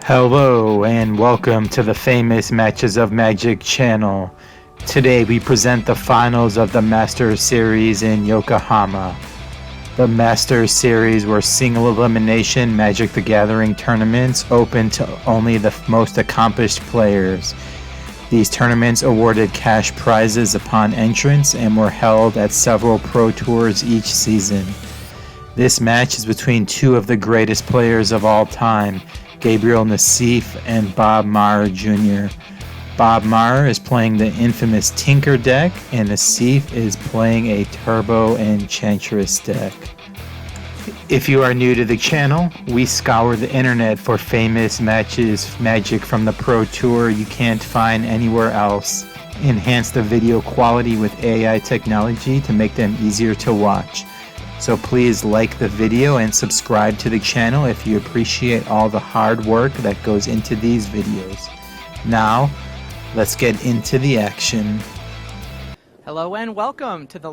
Hello and welcome to the famous Matches of Magic channel. Today we present the finals of the Master Series in Yokohama. The Master Series were single elimination Magic the Gathering tournaments open to only the most accomplished players. These tournaments awarded cash prizes upon entrance and were held at several pro tours each season. This match is between two of the greatest players of all time, Gabriel Nassif and Bob Maher Jr. Bob Maher is playing the infamous Tinker deck, and Nassif is playing a Turbo Enchantress deck. If you are new to the channel, we scour the internet for famous matches, Magic from the Pro Tour you can't find anywhere else. Enhance the video quality with AI technology to make them easier to watch. So please like the video and subscribe to the channel if you appreciate all the hard work that goes into these videos. Now, let's get into the action. Hello and welcome to the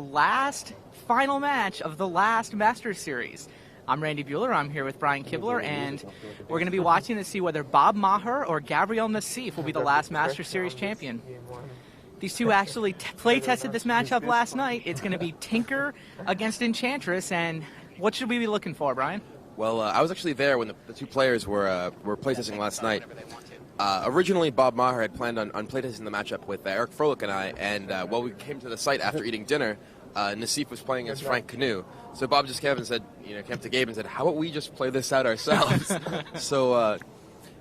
final match of the last Master Series. I'm Randy Bueller, I'm here with Brian Kibler, and we're going to be watching to see whether Bob Maher or Gabriel Nassif will be the last Master Series champion. These two actually play-tested this matchup last night. It's going to be Tinker against Enchantress, and what should we be looking for, Brian? Well, I was actually there when the two players were playtesting last night. Originally, Bob Maher had planned on playtesting the matchup with Eric Froelich and I, and while we came to the site after eating dinner, Nassif was playing as Frank Canoe. So Bob just came up to Gabe and said, how about we just play this out ourselves? So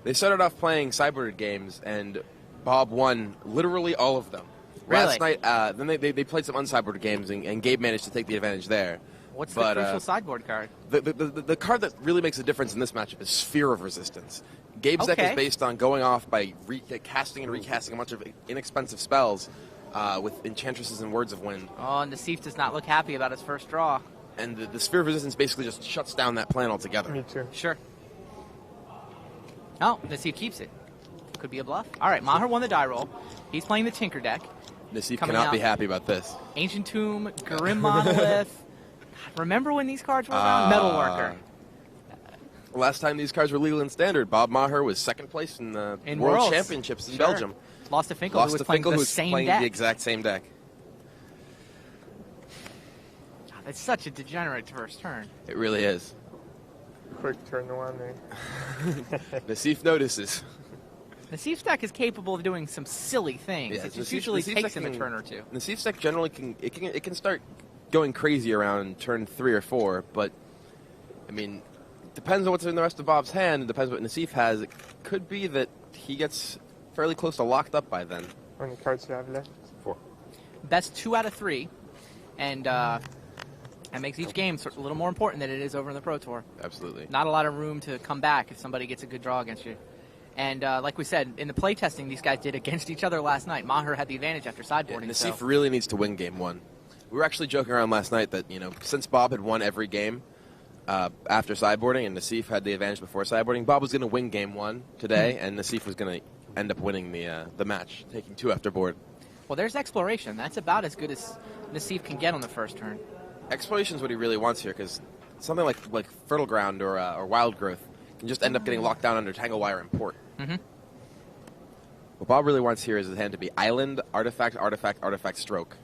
they started off playing sideboarded games, and Bob won literally all of them. Really? Last night, then they played some unsideboarded games, and Gabe managed to take the advantage there. What's the crucial sideboard card? The card that really makes a difference in this matchup is Sphere of Resistance. Gabe's deck is based on going off by casting and recasting a bunch of inexpensive spells with Enchantresses and Words of Wind. Oh, and Nassif does not look happy about his first draw. And the Sphere of Resistance basically just shuts down that plan altogether. Me too. Sure. Oh, Nassif keeps it. Could be a bluff. All right, Maher won the die roll. He's playing the Tinker deck. Nassif cannot be happy about this. Ancient Tomb, Grim Monolith. Remember when these cards were around? Metalworker. Last time these cards were legal and standard, Bob Maher was second place in the World Championships in Belgium. Lost to Finkel, who was playing the exact same deck. God, it's such a degenerate first turn. It really is. Quick turn to one there. Nassif notices. Nassif's deck is capable of doing some silly things. Yeah, it just usually takes him a turn or two. Nassif's deck generally can start going crazy around turn 3 or 4, but I mean, depends on what's in the rest of Bob's hand. It depends what Nassif has. It could be that he gets fairly close to locked up by then. How many cards do you have left? 4. Best 2 out of 3, and that makes each game a little more important than it is over in the Pro Tour. Absolutely. Not a lot of room to come back if somebody gets a good draw against you. And like we said, in the playtesting these guys did against each other last night, Maher had the advantage after sideboarding. Yeah, Nassif really needs to win game 1. We were actually joking around last night that, since Bob had won every game after sideboarding and Nassif had the advantage before sideboarding, Bob was going to win game 1 today, and Nassif was going to end up winning the match, taking 2 after board. Well, there's Exploration. That's about as good as Nassif can get on the first turn. Exploration is what he really wants here, because something like Fertile Ground or Wild Growth can just end up getting locked down under Tangle Wire and Port. Mm-hmm. What Bob really wants here is his hand to be Island, Artifact, Artifact, Artifact, Stroke.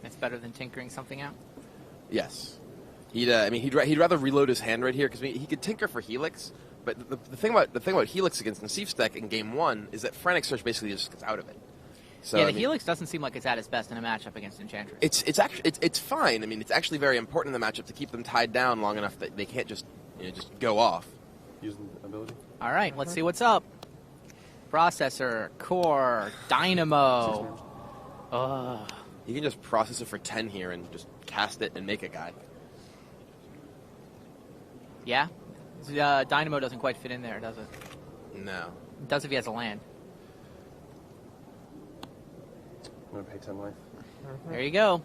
That's better than tinkering something out? Yes. He'd rather reload his hand right here, because he could tinker for Helix, but the thing about Helix against Nassif's deck in game 1 is that Frantic Search basically just gets out of it. So, yeah, Helix doesn't seem like it's at its best in a matchup against Enchantress. It's fine. I mean, it's actually very important in the matchup to keep them tied down long enough that they can't just go off. Using ability. All right, let's see what's up. Processor, Core, Dynamo. You can just process it for 10 here and just cast it and make a guy. Yeah? Dynamo doesn't quite fit in there, does it? No. It does if he has a land. I'm going to pay 10 life. There you go.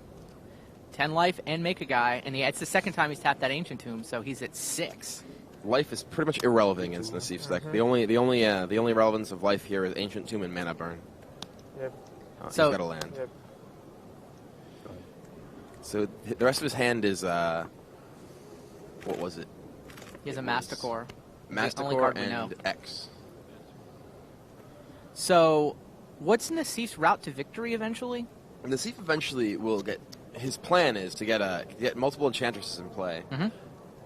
10 life and make a guy, and it's the second time he's tapped that Ancient Tomb, so he's at 6. Life is pretty much irrelevant against Nassif's deck. The only relevance of life here is Ancient Tomb and Mana Burn. Yep. So he's got a land. Yep. So the rest of his hand is what was it? he has a Mastercore. Master only Core card we know. and X. So, what's Nassif's route to victory eventually? Nassif eventually will get. His plan is to get multiple Enchantresses in play,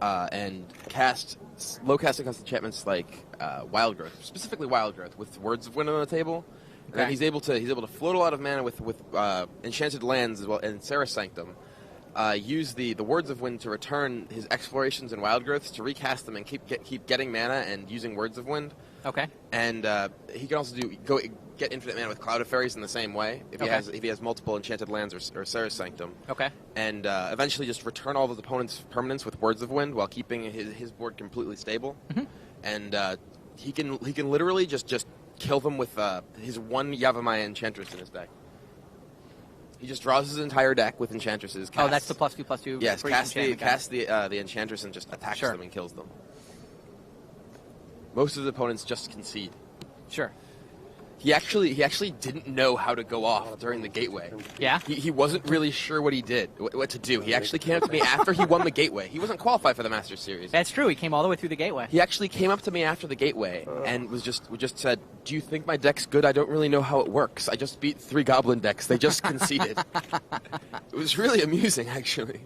and cast low casting cost enchantments like Wild Growth, specifically Wild Growth, with Words of Wind on the table. And then he's able to float a lot of mana with enchanted lands as well, and Serra Sanctum. Use the Words of Wind to return his explorations and Wild Growths to recast them and keep getting mana and using Words of Wind. Okay. And he can also get infinite mana with Cloud of Fairies in the same way if he has multiple enchanted lands or Serra Sanctum. Okay. And eventually just return all of his opponent's permanents with Words of Wind while keeping his board completely stable. And he can literally just kill them with his one Yavimaya Enchantress in his deck. He just draws his entire deck with Enchantresses. Oh, that's the +2/+2. Yes, for each cast the Enchantress and just attacks them and kills them. Most of the opponents just concede. Sure. He actually didn't know how to go off during the gateway. Yeah? He wasn't really sure what to do. He actually came up to me after he won the gateway. He wasn't qualified for the Master Series. That's true. He came all the way through the gateway. He actually came up to me after the gateway and we just said, "Do you think my deck's good? I don't really know how it works. I just beat 3 Goblin decks. They just conceded." It was really amusing, actually.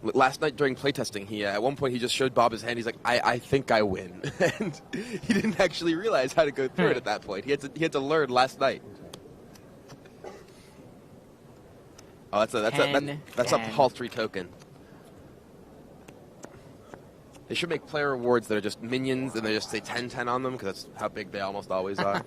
Last night during playtesting, at one point he just showed Bob his hand. He's like, I think I win," and he didn't actually realize how to go through it at that point. He had to learn last night. Oh, that's a paltry token. They should make player rewards that are just minions and they just say 10/10 on them because that's how big they almost always are.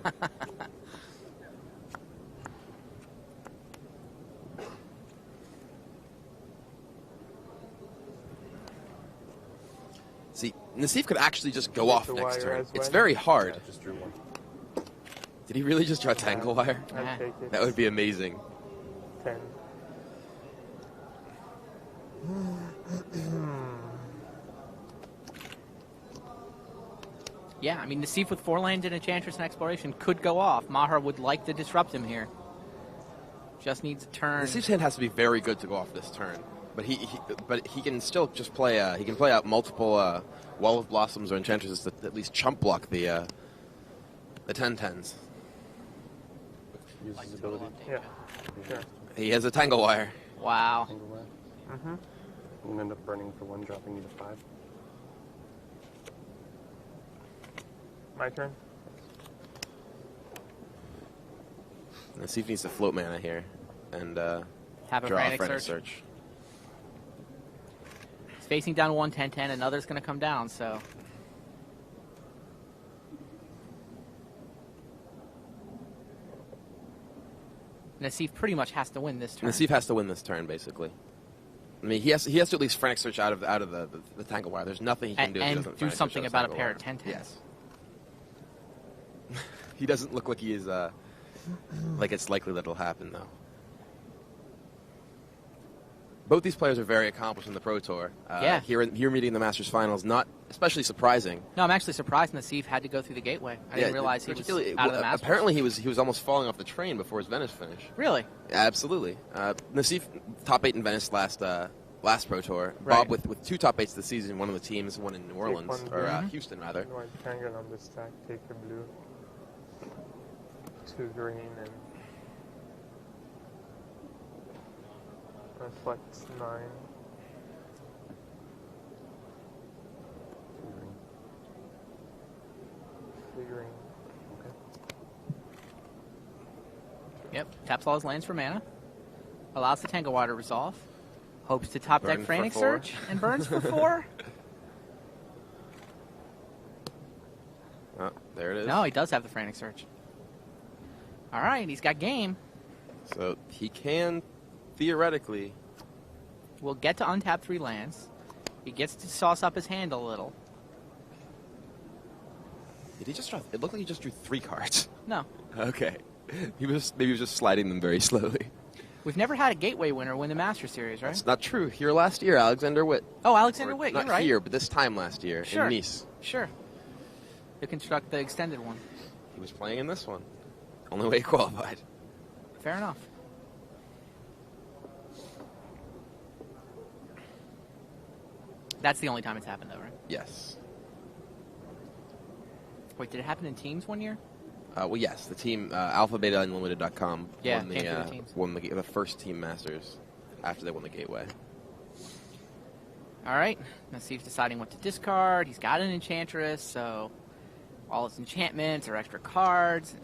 See, Nassif could actually just go off next turn. It's very hard. Just drew one. Did he really just draw Tangle Wire? I'll take it. That would be amazing. 10. Yeah, I mean, Nassif with 4 lands and Enchantress and Exploration could go off. Maher would like to disrupt him here. Just needs a turn. Nassif's hand has to be very good to go off this turn. But he can still just play. He can play out multiple Wall of Blossoms or Enchantresses that at least chump block the 10/10s. Use his ability. Yeah. Sure. He has a Tangle Wire. Wow. Tangle Wire. And end up burning for 1, dropping you to 5. My turn. Nassif needs to float mana here and Have a draw Frantic a Frantic Search. Search. He's facing down 1 10/10. Another's going to come down, so. Nassif pretty much has to win this turn. Nassif has to win this turn, basically. I mean, he has to at least Frantic Search out of the Tangle Wire. There's nothing he can do. And if he doesn't do Frantic something Search about a Tangle pair Wire. of 10/10s. Yes. He doesn't look like he is like it's likely that it'll happen, though. Both these players are very accomplished in the Pro Tour. Yeah. Here meeting the Masters Finals, not especially surprising. No, I'm actually surprised Nassif had to go through the gateway. I didn't realize he was out of the Masters. Apparently, he was almost falling off the train before his Venice finish. Really? Absolutely. Nassif top 8 in Venice last Pro Tour. Right. Bob with 2 top 8s this season, one of the teams, one in New Orleans or Houston rather. White triangle on this stack. Take a blue. 2 green and reflects 9. 3 green. Okay. Yep. Taps all his lands for mana. Allows the Tangle Wire to resolve. Hopes to top deck Burn for Frantic 4. Search and burns for 4. Oh, there it is. No, he does have the Frantic Search. All right, he's got game. So he can theoretically. We'll get to untap 3 lands. He gets to sauce up his hand a little. Did he just draw? It looked like he just drew 3 cards. No. Okay. Maybe he was just sliding them very slowly. We've never had a Gateway winner win the Master Series, right? It's not true. Here last year, Alexander Witt. Oh, Alexander Or Witt, not you're right. here, but this time last year Sure. in Nice. Sure. To construct the extended one. He was playing in this one. Only way he qualified. Fair enough. That's the only time it's happened, though, right? Yes. Wait, did it happen in teams one year? Well, yes. The team, AlphaBetaUnlimited.com, Yeah, won, came through the teams. won the first Team Masters after they won the Gateway. All right. Nassif deciding what to discard. He's got an Enchantress, so all his enchantments are extra cards.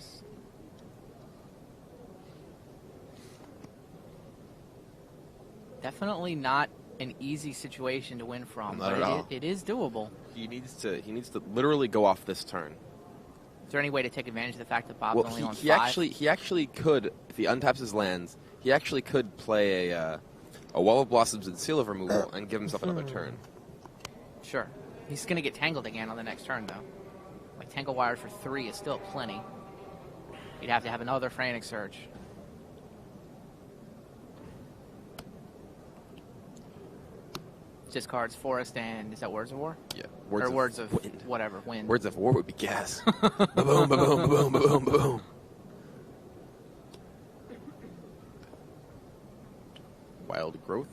Definitely not an easy situation to win from, Not but at all. it is doable. He needs to literally go off this turn. Is there any way to take advantage of the fact that Bob's Well, only on he 5? actually could, if he untaps his lands, he actually could play a Wall of Blossoms and Seal of Removal and give himself another turn. Sure. He's going to get tangled again on the next turn, though. Like, Tangle Wire for 3 is still plenty. You'd have to have another Frantic Search. Discards Forest and, is that Words of War? Yeah. Words of Wind. whatever, Wind. Words of War would be gas. Ba-boom, ba-boom, ba-boom, ba-boom, ba-boom. Wild Growth.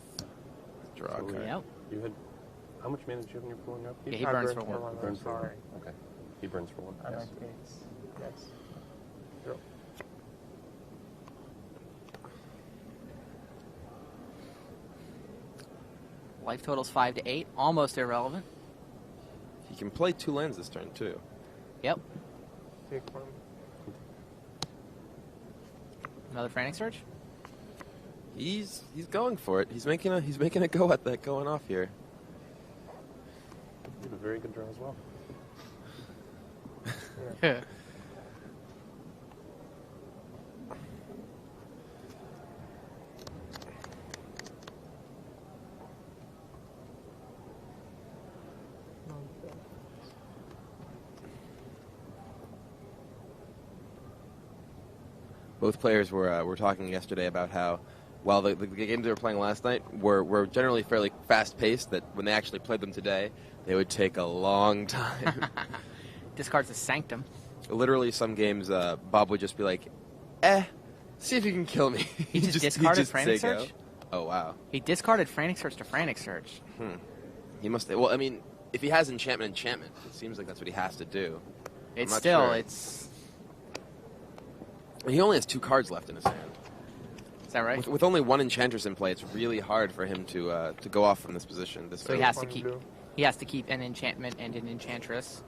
Draw a card. Yep. You had... How much mana did you have in your pool in your upkeep? Yeah, he burns for 1. He burns for Sorry. 1. Okay. He burns for 1. I Yes. like eights. Yes. Zero. Life total's 5 to 8. Almost irrelevant. He can play 2 lands this turn, too. Yep. Take one. Another Frantic Search? He's going for it. He's making a go at that going off here. You have a very good draw as well. Yeah. Both players were talking yesterday about how, while the games they were playing last night were generally fairly fast-paced, that when they actually played them today, they would take a long time. Discards the Sanctum. Literally, some games, Bob would just be like, see if you can kill me. He just discarded say Frantic go. Search? Oh, wow. He discarded Frantic Search to Frantic Search. He must... Well, I mean, if he has enchantment, it seems like that's what he has to do. It's not still, sure. it's... He only has 2 cards left in his hand. Is that right? With only 1 Enchantress in play, it's really hard for him to go off from this position. So he has to keep... He has to keep an enchantment and an Enchantress.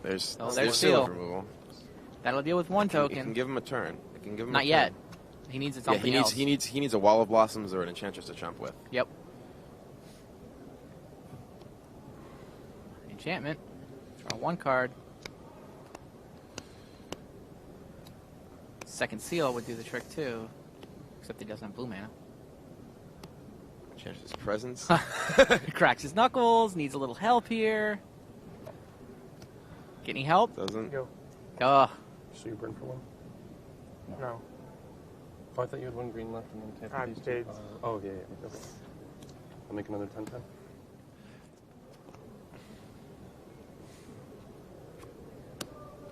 There's Seal. Seal of Removal. That'll deal with 1 It token. can give him a turn. It can give him Not a yet. turn. He needs Yeah, something else. he needs a Wall of Blossoms or an Enchantress to jump with. Yep. Enchantment. Draw 1 card. Second Seal would do the trick too. Except he doesn't have blue mana. Enchantress Presence. Cracks his knuckles, needs a little help here. Get any help? Doesn't. Go. Ugh. So you burn for 1? No. Oh, I thought you had 1 green left and then tap Ah, these 2. spades. Oh, yeah. Okay. I'll make another 10-10.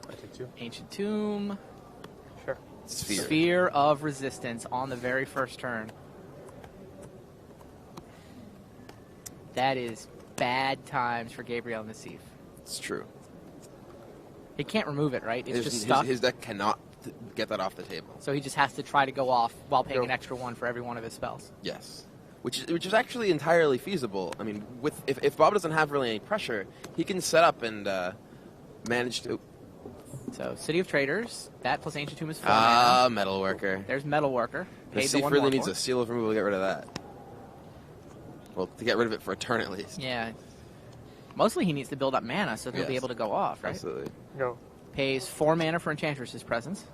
I take 2. Ancient Tomb. Sure. Sphere. Of Resistance on the very first turn. That is bad times for Gabriel Nassif. It's true. He can't remove it, right? It's His, just his, stuck. his deck cannot get that off the table. So he just has to try to go off while paying Go. an extra 1 for every one of his spells. Yes. Which is actually entirely feasible. I mean, if Bob doesn't have really any pressure, he can set up and manage to... So City of Traders, that plus Ancient Tomb is 4 Ah, mana. Metalworker. There's Metalworker. Paid the Nassif 1 really more needs for. a Seal of Removal to get rid of that. Well, to get rid of it for a turn at least. Yeah. Mostly he needs to build up mana so he'll be Yes. able to go off, right? Absolutely. Go. Pays 4 mana for Enchantress's Presence.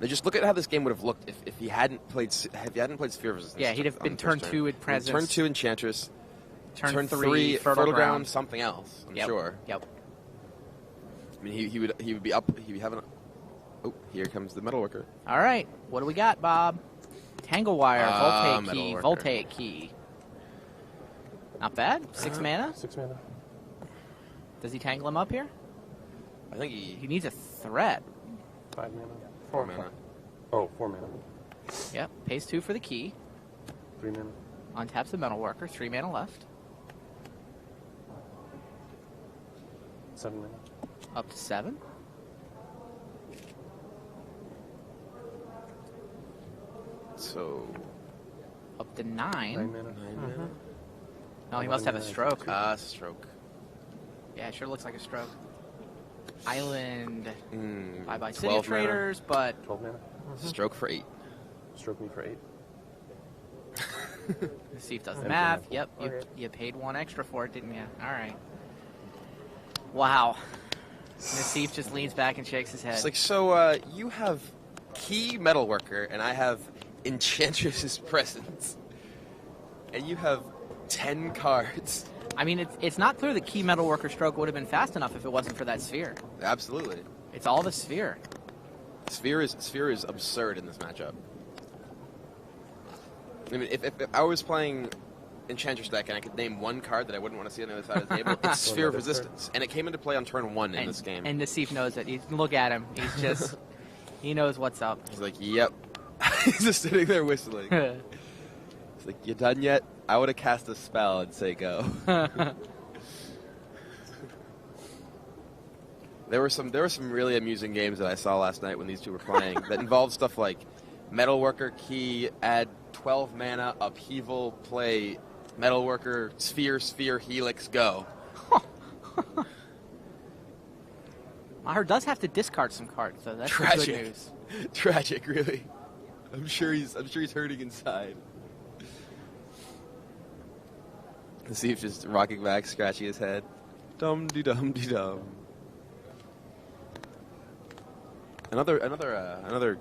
Now just look at how this game would have looked if he hadn't played Sphere of Resistance. Yeah, he'd have on been the first turn 2 in Presence. Turn 2 Enchantress. Turn 3 Fertile Ground. something else. I'm Yep. sure. Yep. I mean, he would be up. He'd be having. Oh, here comes the Metalworker. All right. What do we got, Bob? Tangle Wire, Voltaic Key, Metalworker. Voltaic Key. Not bad. 6 mana. 6 mana. Does he tangle him up here? I think He needs a threat. 5 mana. 4 mana. Oh, 4 mana. Yep, pays 2 for the key. 3 mana. Untaps the Metalworker, 3 mana left. 7 mana. Up to 7. So Up to 9. 9 mana. 9 mana. Oh, he must have a stroke. Stroke. Yeah, it sure looks like a stroke. Island. Bye-bye City 12 mana. Traders, but 12 mana. Stroke for 8. Stroke me for 8. Nassif does the And math. one. Yep, Okay. you paid 1 extra for it, didn't you? All right. Wow. Nassif just leans back and shakes his head. It's like, so you have Key Metalworker, and I have Enchantress's Presence. And you have 10 cards. I mean, it's not clear the key Metalworker stroke would have been fast enough if it wasn't for that sphere. Absolutely. It's all the sphere. Sphere is absurd in this matchup. I mean, if I was playing Enchantress deck and I could name one card that I wouldn't want to see on the other side of the table, it's Sphere of Resistance. And it came into play on turn 1 in this game. And Nassif knows it. Look at him. He's just, he knows what's up. He's like, yep. He's just sitting there whistling. He's like, you done yet? I would have cast a spell and say go. There were some really amusing games that I saw last night when these two were playing that involved stuff like Metalworker, Key, add 12 mana, Upheaval, play Metalworker, Sphere, Helix, go. Maher does have to discard some cards, so that's the Tragic. good news. Tragic, really. I'm sure he's hurting inside. Nassif just rocking back, scratching his head. Dum de dum de dum. Another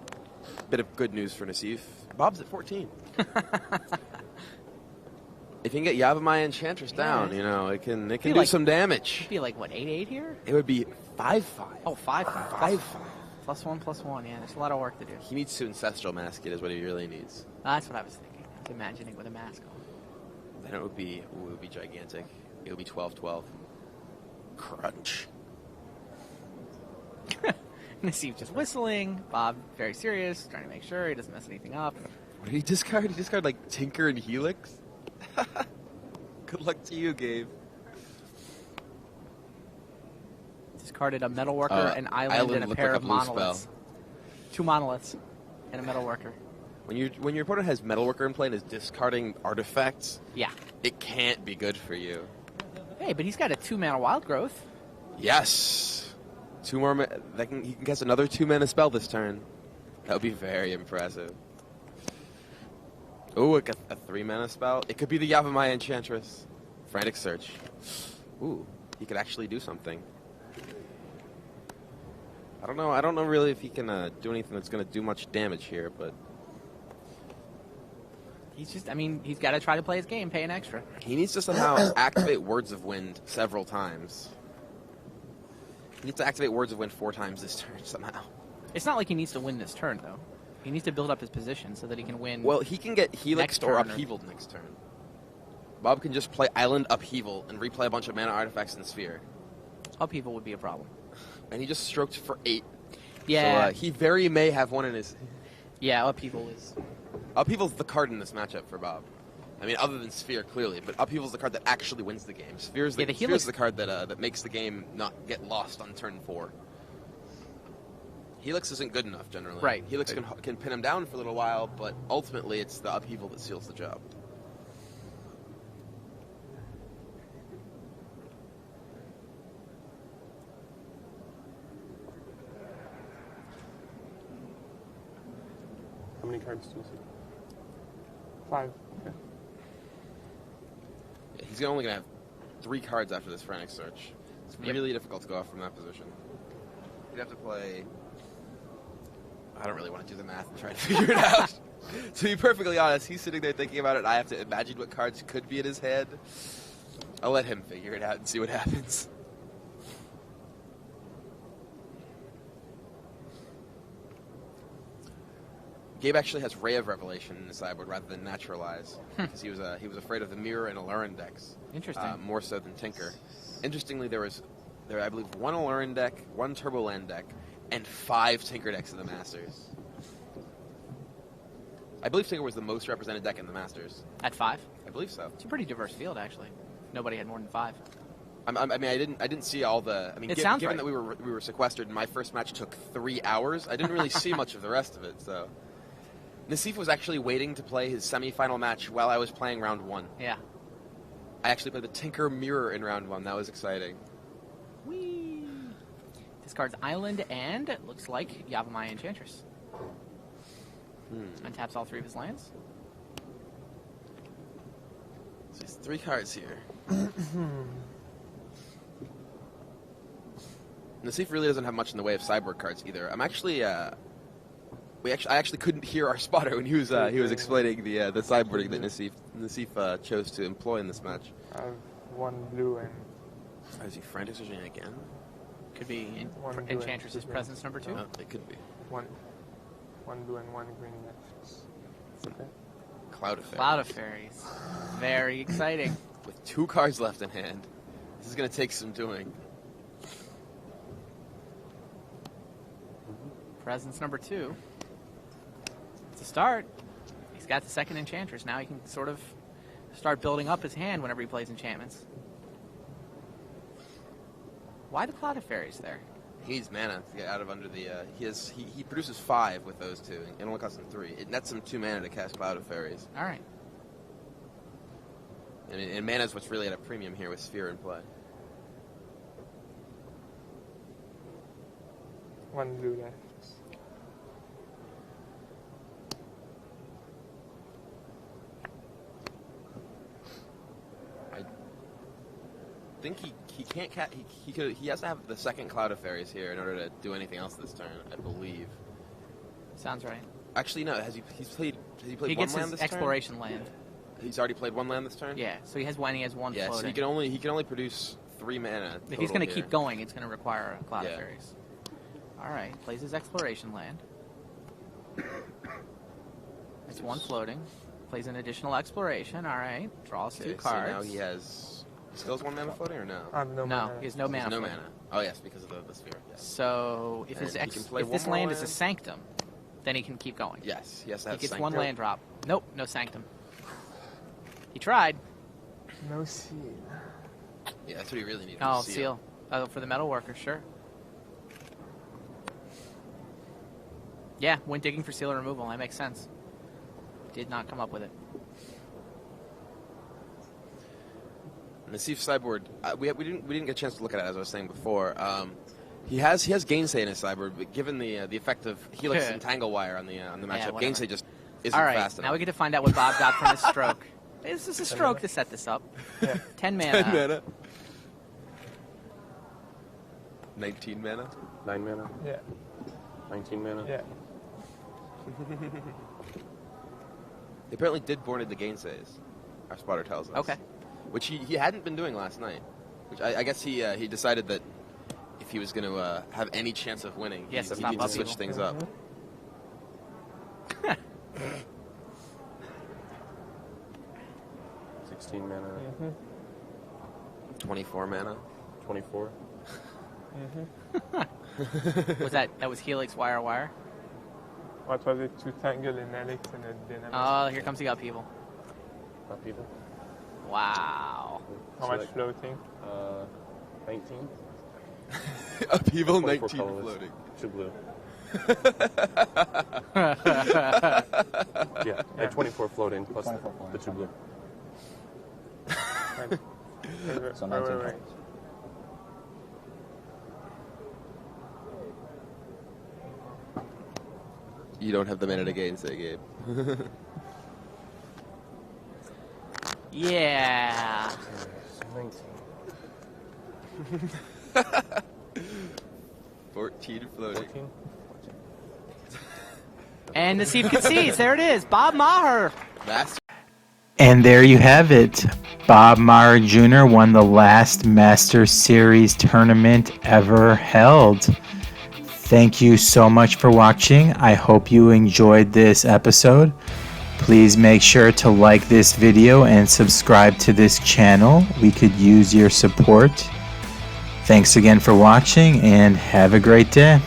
bit of good news for Nassif. Bob's at 14. If you can get Yavimaya Enchantress down, you know, it can do like- some damage. It'd be like, what, 8/8 here? It would be 5/5. Oh, 5/5. 5/5. +1/+1, yeah. There's a lot of work to do. He needs to Ancestral Mask it is what he really needs. That's what I was thinking. I was imagining with a mask on. Then it would be gigantic. It would be 12/12. Crunch. Nassif just whistling. Bob very serious, trying to make sure he doesn't mess anything up. What did he discard? He discarded like Tinker and Helix? Good luck to you, Gabe. Discarded a Metalworker, an island, and a looked pair like of a blue monoliths. spell. 2 monoliths and a Metalworker. When your opponent has Metalworker in play and is discarding artifacts, Yeah. it can't be good for you. Hey, but he's got a 2-mana Wild Growth. Yes. 2 more. He can cast another 2-mana spell this turn. That would be very impressive. Ooh, a 3-mana spell. It could be the Yavimaya Enchantress. Frantic Search. Ooh, he could actually do something. I don't know really if he can do anything that's going to do much damage here, but He's got to try to play his game, pay an extra. he needs to somehow activate Words of Wind several times. He needs to activate Words of Wind 4 times this turn somehow. It's not like he needs to win this turn, though. He needs to build up his position so that he can win. Well, he can get Helixed Next or turn, Upheavaled next turn. Bob can just play Island Upheaval and replay a bunch of mana artifacts in the Sphere. Upheaval would be a problem. And he just stroked for 8. Yeah. So he very may have one in his... Yeah, Upheaval is... Upheaval's the card in this matchup for Bob. I mean, other than Sphere, clearly, but Upheaval's the card that actually wins the game. Sphere's the, Yeah, the Sphere's Helix- the card that makes the game not get lost on turn 4. Helix isn't good enough, generally. Right. Helix can pin him down for a little while, but ultimately it's the Upheaval that seals the job. How many cards do you see? 5. Okay. Yeah, he's only going to have 3 cards after this Frantic Search. It's really difficult to go off from that position. You'd have to play... I don't really want to do the math and try to figure it out. To be perfectly honest, he's sitting there thinking about it, and I have to imagine what cards could be in his head. I'll let him figure it out and see what happens. Gabe actually has Ray of Revelation in his sideboard rather than Naturalize, because he was afraid of the Mirror and Alurin decks. Interesting. More so than Tinker. Interestingly, there I believe, one Alurin deck, one Turboland deck, and 5 Tinker decks in the Masters. I believe Tinker was the most represented deck in the Masters. At 5? I believe so. It's a pretty diverse field, actually. Nobody had more than 5. I mean, I didn't see all the. I mean, It given sounds right. that we were sequestered, and my first match took 3 hours, I didn't really see much of the rest of it. So, Nassif was actually waiting to play his semifinal match while I was playing round 1. Yeah. I actually played the Tinker Mirror in round 1. That was exciting. Whee! Discards Island and it looks like Yokohama Enchantress. Untaps all 3 of his lands. So there's 3 cards here. Nassif really doesn't have much in the way of sideboard cards either. I'm actually, I actually couldn't hear our spotter when he was explaining the sideboarding that Nassif chose to employ in this match. I have 1 blue and Is he frantic switching again? Could be One blue Enchantress's and presence number 2. Oh, it could be. 1 blue and 1 green left. Okay. Cloud of Fairies. Cloud of Fairies. Very exciting. With 2 cards left in hand. This is going to take some doing. Presence number 2. It's a start. He's got the second Enchantress. Now he can sort of start building up his hand whenever he plays enchantments. Why the Cloud of Fairies there? He needs mana to get out of under the. He produces 5 with those 2. It only costs him 3. It nets him 2 mana to cast Cloud of Fairies. All right. And mana is what's really at a premium here with Sphere in play. 1 blue left. I think he can't he has to have the second Cloud of Fairies here in order to do anything else this turn, I believe. Sounds right. Actually, no. Has he played He one gets land his this exploration land. turn? He's already played 1 land this turn. Yeah, so he has 1 Yeah, so floating. he can only produce 3 mana. If he's going to total keep here. going, it's going to require a Cloud Yeah. of Fairies. All right, plays his exploration land. It's 1 floating. Plays an additional exploration. All right, draws 2 Okay, cards. so now he still has 1 mana floating or no? I have no No, mana. he has no mana. no floating. mana. Oh yes, because of the sphere. Yes. So if And his he can play if one this more land is a land? Sanctum, then he can keep going. Yes, he has to He have. gets Sanctum. 1 land drop. Nope, no Sanctum. He tried. No seal. Yeah, that's what he really needed. Oh, was seal. Oh, for the metal worker, sure. Yeah, went digging for seal removal. That makes sense. Did not come up with it. Nassif's sideboard. We didn't get a chance to look at it as I was saying before. He has Gainsay in his sideboard, but given the effect of Helix and Tangle Wire on the matchup, whatever. Gainsay just isn't All right, fast enough. now we get to find out what Bob got from his stroke. This is a stroke to set this up. Yeah. 10 mana. 10 mana. 19 mana. 9 mana, Yeah. 19 mana. Yeah. He apparently did Born into Gainsays, our spotter tells us. Okay. Which he hadn't been doing last night. Which I guess he decided that if he was going to have any chance of winning, Yes, he stop needed to upheaval. switch things up. 16 mana, 24 mana. 24. That was Helix Wire? What was it? 2 tangle in Alex and a dynamic. Oh, here comes the upheaval. Upheaval. Wow. How much floating? 19. Upheaval 24 19 colorless. floating. 2 blue. Yeah, at 24 floating plus 24 floating. the 2 blue. So 19 Wait. You don't have the mana to Gainsay, Gabe. Yeah. So 19. 14 floating. 14. And Nassif concedes. There it is. Bob Maher. Master. And there you have it. Bob Maher Jr. won the last Master Series tournament ever held. Thank you so much for watching. I hope you enjoyed this episode. Please make sure to like this video and subscribe to this channel. We could use your support. Thanks again for watching and have a great day.